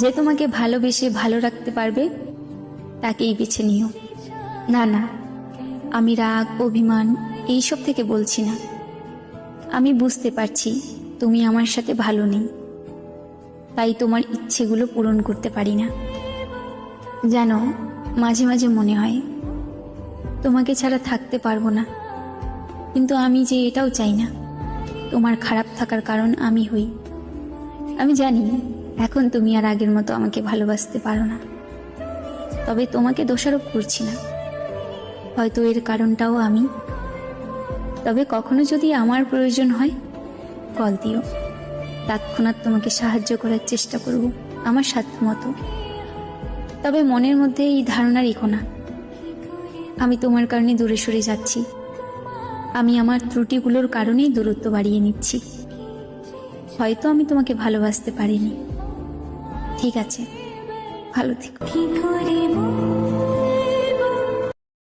যে তোমাকে ভালোবেসে ভালো রাখতে পারবে তাকেই বেছে নিও। না না, আমি রাগ অভিমান এইসব থেকে বলছি না। আমি বুঝতে পারছি তুমি আমার সাথে ভালো নেই, তাই তোমার ইচ্ছেগুলো পূরণ করতে পারি না। জানো, মাঝে মাঝে মনে হয় তোমাকে ছাড়া থাকতে পারবো না, কিন্তু আমি যে এটাও চাই না তোমার খারাপ থাকার কারণ আমি হই। আমি জানি এখন তুমি আর আগের মতো আমাকে ভালোবাসতে পারো না, তবে তোমাকে দোষারোপ করছি না, হয়তো এর কারণটাও আমি। তবে কখনো যদি আমার প্রয়োজন হয় কল দিও, তৎক্ষণাৎ তোমাকে সাহায্য করার চেষ্টা করব আমার সাধ্যমতো। তবে মনের মধ্যে এই ধারণা রেখো না আমি তোমার কারণে দূরে সরে যাচ্ছি। আমি আমার ত্রুটিগুলোর কারণেই দূরত্ব বাড়িয়ে নিচ্ছি। হয়তো আমি তোমাকে ভালোবাসতে পারিনি। ঠিক আছে, ভালো থেকো।